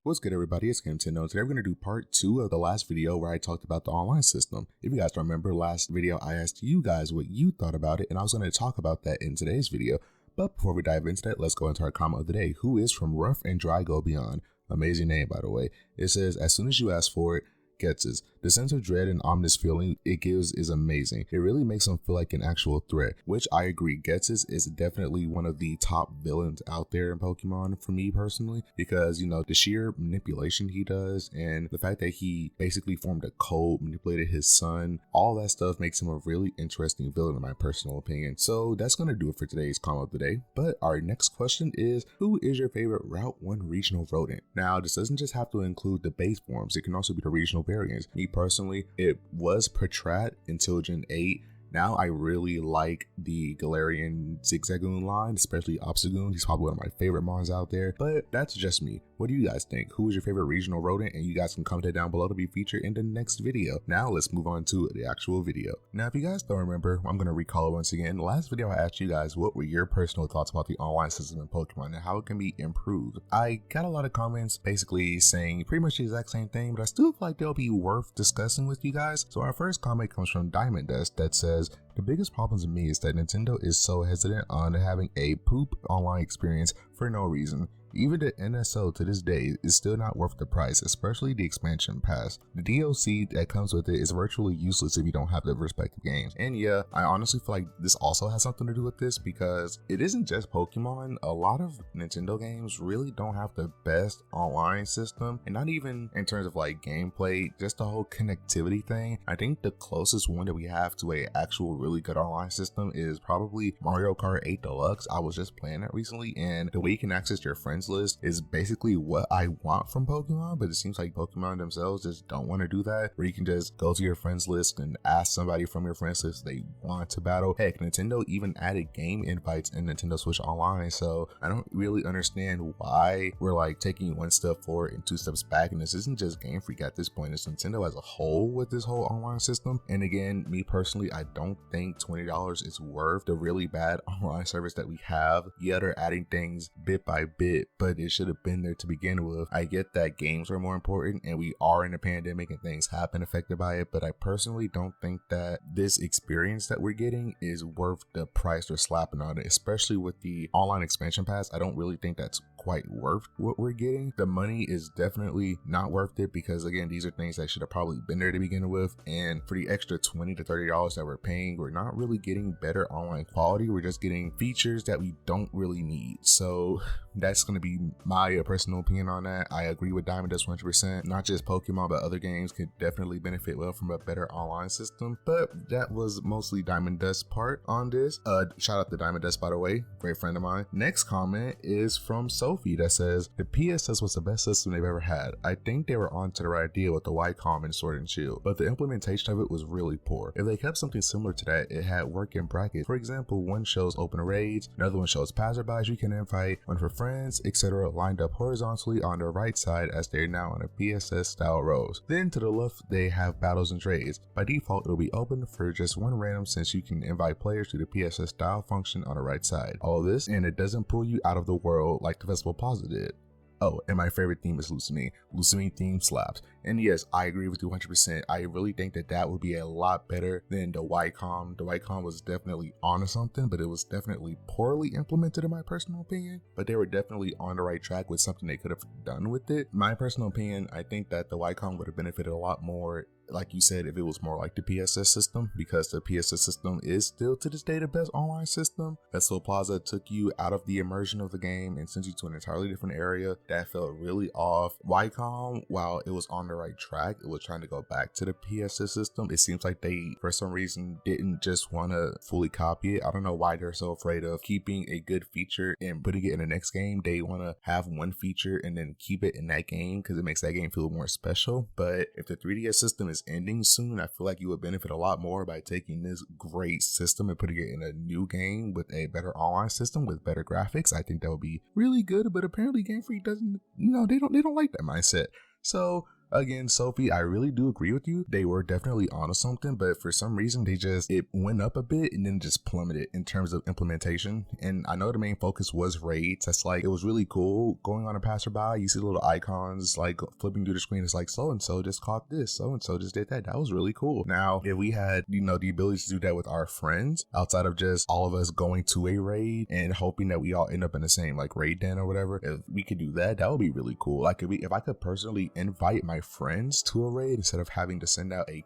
What's good, everybody? It's KamTendo. Today we're going to do part 2 of the last video where I talked about the online system. If you guys remember last video, I asked you guys what you thought about it, and I was going to talk about that in today's video. But before we dive into that, let's go into our comment of the day, who is from Rough and Dry Go Beyond. Amazing name, by the way. It says, as soon as you ask for it, gets us. The sense of dread and ominous feeling it gives is amazing. It really makes him feel like an actual threat, which I agree. Getsus is definitely one of the top villains out there in Pokemon for me personally, because, you know, the sheer manipulation he does and the fact that he basically formed a cult, manipulated his son, all that stuff makes him a really interesting villain in my personal opinion. So that's going to do it for today's comment of the day. But our next question is, who is your favorite Route 1 regional rodent? Now, this doesn't just have to include the base forms. It can also be the regional variants. Me personally, it was Patrat until Gen 8. Now I really like the Galarian Zigzagoon line, especially Obstagoon. He's probably one of my favorite mons out there, but that's just me. What do you guys think? Who is your favorite regional rodent? And you guys can comment it down below to be featured in the next video. Now let's move on to the actual video. Now, if you guys don't remember, I'm going to recall it once again. Last video I asked you guys what were your personal thoughts about the online system in Pokemon and how it can be improved. I got a lot of comments basically saying pretty much the exact same thing, but I still feel like they'll be worth discussing with you guys. So our first comment comes from Diamond Dust that says, the biggest problem to me is that Nintendo is so hesitant on having a poop online experience for no reason. Even the NSO to this day is still not worth the price, especially the expansion pass. The DLC that comes with it is virtually useless if you don't have the respective games. And yeah, I honestly feel like this also has something to do with this because it isn't just Pokemon. A lot of Nintendo games really don't have the best online system, and not even in terms of like gameplay, just the whole connectivity thing. I think the closest one that we have to a actual really good online system is probably Mario Kart 8 Deluxe. I was just playing it recently, and the way you can access your friends list is basically what I want from Pokemon, but it seems like Pokemon themselves just don't want to do that, where you can just go to your friends list and ask somebody from your friends list if they want to battle. Heck, Nintendo even added game invites in Nintendo Switch Online, so I don't really understand why we're like taking one step forward and 2 steps back, and this isn't just Game Freak at this point, it's Nintendo as a whole with this whole online system. And again, me personally, I don't think $20 is worth the really bad online service that we have. Yeah, they're adding things bit by bit, but it should have been there to begin with. I get that games are more important and we are in a pandemic and things have been affected by it, but I personally don't think that this experience that we're getting is worth the price they're slapping on it, especially with the online expansion pass. I don't really think that's quite worth what we're getting. The money is definitely not worth it because again, these are things that should have probably been there to begin with, and for the extra $20 to $30 that we're paying, we're not really getting better online quality. We're just getting features that we don't really need. So that's going to be my personal opinion on that. I agree with Diamond Dust 100%. Not just Pokemon, but other games could definitely benefit well from a better online system. But that was mostly Diamond Dust part on this. Shout out to Diamond Dust, by the way, great friend of mine. Next comment is from Sophie that says, the PSS was the best system they've ever had. I think they were onto the right idea with the Wycom and Sword and Shield, but the implementation of it was really poor. If they kept something similar to that, it had working brackets. For example, one shows open raids, another one shows passerbys you can invite, one for friends, etc., lined up horizontally on the right side as they're now on a PSS style rows. Then to the left, they have battles and trades. By default, it'll be open for just one random since you can invite players to the PSS style function on the right side. All this, and it doesn't pull you out of the world like the Festival Plaza did. Oh, and my favorite theme is Lucamine. Lucamine theme slaps. And yes, I agree with you 100%. I really think that that would be a lot better than the Wycom. The Wycom was definitely onto something, but it was definitely poorly implemented in my personal opinion. But they were definitely on the right track with something they could have done with it. My personal opinion, I think that the Wycom would have benefited a lot more, like you said, if it was more like the PSS system, because the PSS system is still to this day the best online system. Festival Plaza took you out of the immersion of the game and sent you to an entirely different area. That felt really off. Wycom, while it was on the right track, it was trying to go back to the PSS system. It seems like they, for some reason, didn't just want to fully copy it. I don't know why they're so afraid of keeping a good feature and putting it in the next game. They want to have one feature and then keep it in that game because it makes that game feel more special. But if the 3DS system is ending soon, I feel like you would benefit a lot more by taking this great system and putting it in a new game with a better online system with better graphics. I think that would be really good, but apparently Game Freak doesn't, they don't like that mindset. So Again, Sophie, I really do agree with you. They were definitely onto something, but for some reason it went up a bit and then just plummeted in terms of implementation. And I know the main focus was raids. That's like, it was really cool going on a passerby. You see the little icons like flipping through the screen. It's like, so and so just caught this, so and so just did that. That was really cool. Now, if we had, the ability to do that with our friends outside of just all of us going to a raid and hoping that we all end up in the same like raid den or whatever, if we could do that, that would be really cool. Like if I could personally invite my friends to a raid instead of having to send out a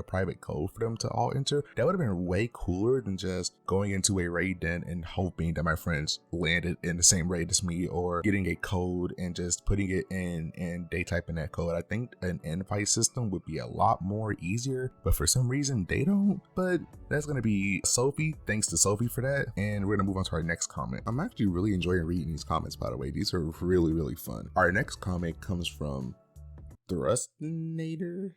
private code for them to all enter, that would have been way cooler than just going into a raid den and hoping that my friends landed in the same raid as me, or getting a code and just putting it in and they type in that code. I think an invite system would be a lot more easier, but for some reason they don't. But that's gonna be Sophie. Thanks to Sophie for that. And we're gonna move on to our next comment. I'm actually really enjoying reading these comments, by the way. These are really fun. Our next comment comes from Thrustinator.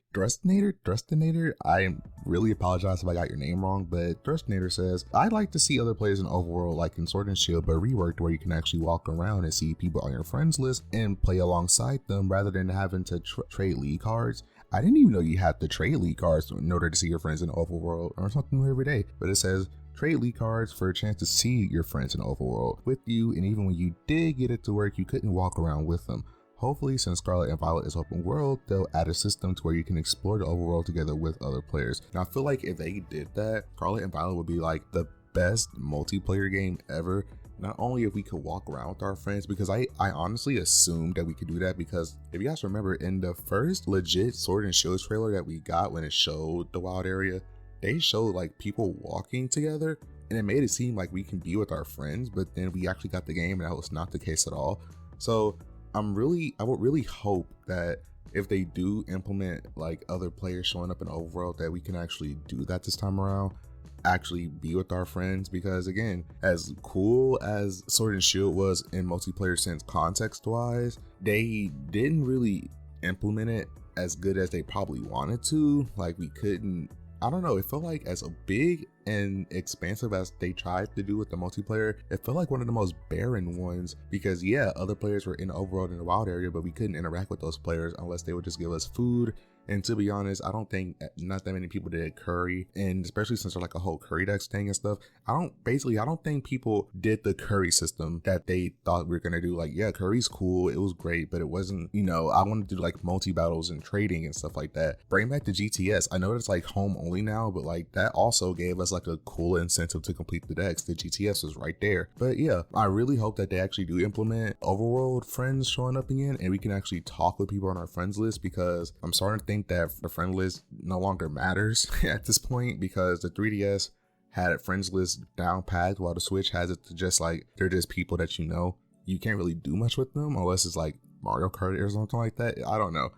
I really apologize if I got your name wrong, but Thrustinator says, I'd like to see other players in Overworld like in Sword and Shield, but reworked where you can actually walk around and see people on your friends list and play alongside them rather than having to trade league cards. I didn't even know you had to trade league cards in order to see your friends in Overworld, or something new every day. But it says, trade league cards for a chance to see your friends in Overworld with you, and even when you did get it to work, you couldn't walk around with them. Hopefully, since Scarlet and Violet is open world, they'll add a system to where you can explore the overworld together with other players. Now, I feel like if they did that, Scarlet and Violet would be like the best multiplayer game ever. Not only if we could walk around with our friends, because I honestly assumed that we could do that, because if you guys remember in the first legit Sword and Shield trailer that we got when it showed the wild area, they showed like people walking together and it made it seem like we can be with our friends, but then we actually got the game and that was not the case at all. So I would really hope that if they do implement like other players showing up in Overworld, that we can actually do that this time around, actually be with our friends. Because again, as cool as Sword and Shield was in multiplayer sense context wise, they didn't really implement it as good as they probably wanted to. Like we couldn't, I don't know, it felt like as big and expansive as they tried to do with the multiplayer, it felt like one of the most barren ones, because yeah, other players were in the Overworld in the wild area, but we couldn't interact with those players unless they would just give us food. And to be honest, I don't think not that many people did curry, and especially since there's like a whole curry dex thing and stuff, I don't think people did the curry system that they thought we were gonna do. Like, yeah, curry's cool, it was great, but it wasn't, I wanted to do like multi battles and trading and stuff like that. Bring back the GTS. I know it's like home only now, but like that also gave us like a cool incentive to complete the decks. The GTS was right there. But yeah, I really hope that they actually do implement Overworld friends showing up again, and we can actually talk with people on our friends list, because I'm starting to think that the friend list no longer matters at this point, because the 3DS had a friends list down packed, while the Switch has it to just like, they're just people that you can't really do much with them unless it's like Mario Kart or something like that. I don't know,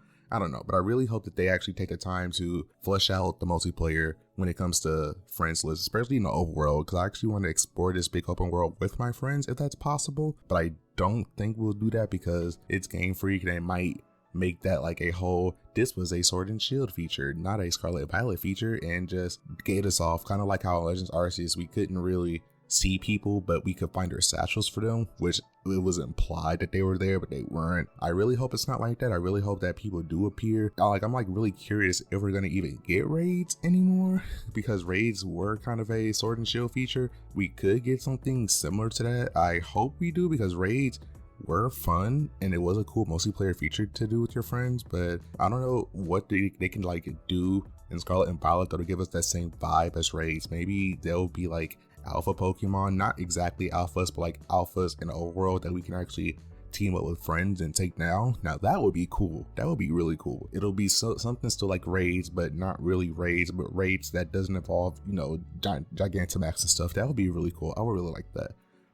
but I really hope that they actually take the time to flesh out the multiplayer when it comes to friends list, especially in the overworld, because I actually want to explore this big open world with my friends if that's possible. But I don't think we'll do that because it's Game Freak, and it might make that like a whole, this was a Sword and Shield feature, not a Scarlet and Violet feature, and just gate us off, kind of like how in Legends Arceus we couldn't really see people, but we could find their satchels for them, which it was implied that they were there, but they weren't. I really hope it's not like that. I really hope that people do appear. I'm like really curious if we're gonna even get raids anymore, because raids were kind of a Sword and Shield feature. We could get something similar to that. I hope we do, because raids were fun and it was a cool multiplayer feature to do with your friends. But I don't know what they can like do in Scarlet and Violet that'll give us that same vibe as raids. Maybe they'll be like alpha Pokemon, not exactly alphas, but like alphas in the overworld that we can actually team up with friends and take down. Now that would be cool. That would be really cool. It'll be something still like raids, but not really raids, but raids that doesn't involve, Gigantamax and stuff. That would be really cool. I would really like that.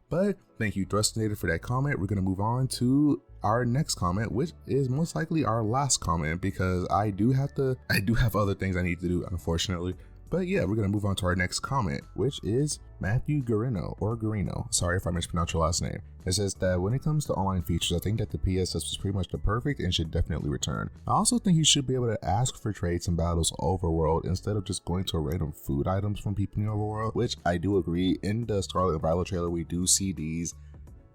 But thank you, Thrustinator, for that comment. We're going to move on to our next comment, which is most likely our last comment, because I do have other things I need to do, unfortunately. But yeah, we're going to move on to our next comment, which is Matthew Garino. Sorry if I mispronounced your last name. It says that when it comes to online features, I think that the PSS was pretty much the perfect and should definitely return. I also think you should be able to ask for trades and battles overworld instead of just going to random food items from people in the overworld, which I do agree. In the Scarlet and Violet trailer, we do see these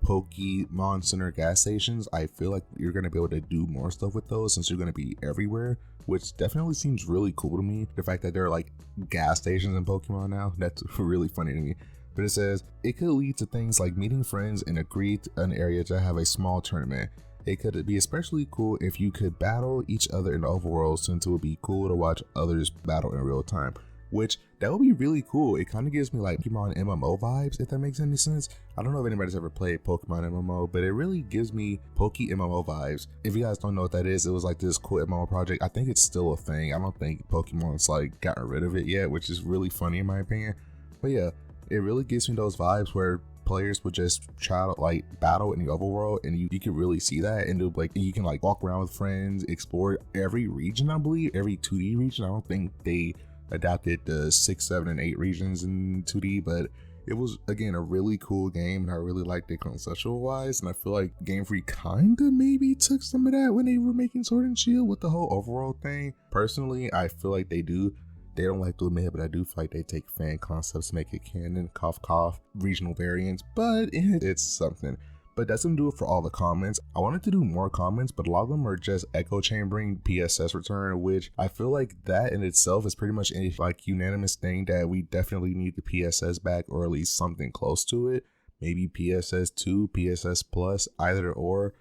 Pokemon Center gas stations, I feel like you're going to be able to do more stuff with those since you're going to be everywhere, which definitely seems really cool to me. The fact that there are like gas stations in Pokemon now, that's really funny to me. But it says it could lead to things like meeting friends and agree to an area to have a small tournament. It could be especially cool if you could battle each other in the overworld, since it would be cool to watch others battle in real time, which that would be really cool. It kind of gives me like Pokemon MMO vibes, if that makes any sense. I don't know if anybody's ever played Pokemon MMO, but it really gives me Poke MMO vibes. If you guys don't know what that is, it was like this cool MMO project. I think it's still a thing. I don't think Pokemon's like gotten rid of it yet, which is really funny in my opinion. But yeah, it really gives me those vibes where players would just try to like battle in the overworld, and you can really see that, and like you can like walk around with friends, explore every region. I believe every 2D region. I don't think they adapted the 6, 7, and 8 regions in 2D, but it was again a really cool game, and I really liked it conceptual wise. And I feel like Game Freak kinda maybe took some of that when they were making Sword and Shield with the whole overworld thing. Personally, I feel like they do. They don't like to admit it, but I do feel like they take fan concepts, make it canon, cough cough, regional variants, but it's something. But that doesn't do it for all the comments. I wanted to do more comments, but a lot of them are just echo chambering PSS return, which I feel like that in itself is pretty much a like unanimous thing that we definitely need the PSS back, or at least something close to it. Maybe PSS 2, PSS Plus, either or.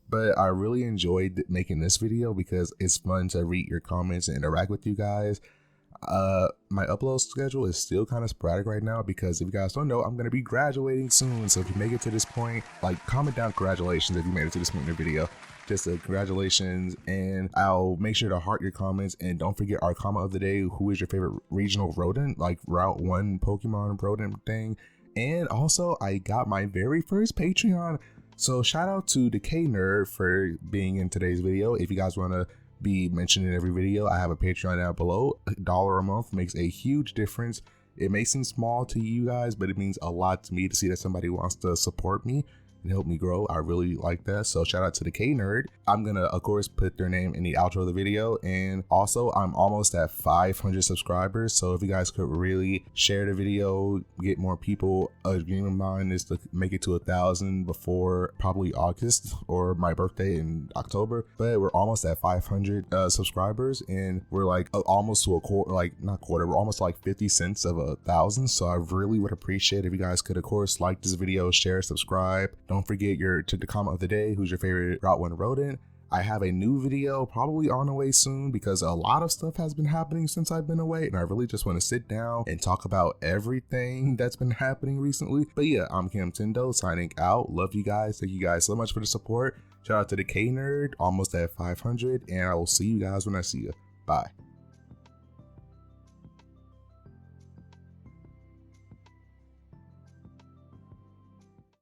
But I really enjoyed making this video because it's fun to read your comments and interact with you guys. My upload schedule is still kind of sporadic right now because if you guys don't know, I'm going to be graduating soon. So if you make it to this point, like comment down congratulations if you made it to this point in the video. Just congratulations, and I'll make sure to heart your comments. And don't forget our comment of the day: who is your favorite regional rodent, like Route 1 Pokemon rodent thing? And also I got my very first Patreon, so shout out to the KNerd for being in today's video. If you guys want to be mentioned in every video, I have a Patreon down below. $1 a month makes a huge difference. It may seem small to you guys, but it means a lot to me to see that somebody wants to support me and help me grow. I really like that. So shout out to the KNerd. I'm gonna of course put their name in the outro of the video, and also I'm almost at 500 subscribers, so if you guys could really share the video, get more people. A dream of mine is to make it to 1,000 before probably August or my birthday in October. But we're almost at 500 subscribers, and we're like almost to a quarter, like not quarter, we're almost like 50 cents of 1,000. So I really would appreciate if you guys could of course like this video, share, subscribe. Don't forget to the comment of the day: who's your favorite Route 1 rodent? I have a new video probably on the way soon because a lot of stuff has been happening since I've been away, and I really just want to sit down and talk about everything that's been happening recently. But yeah, I'm KamTendo signing out. Love you guys. Thank you guys so much for the support. Shout out to the KNerd, almost at 500, and I will see you guys when I see you. Bye.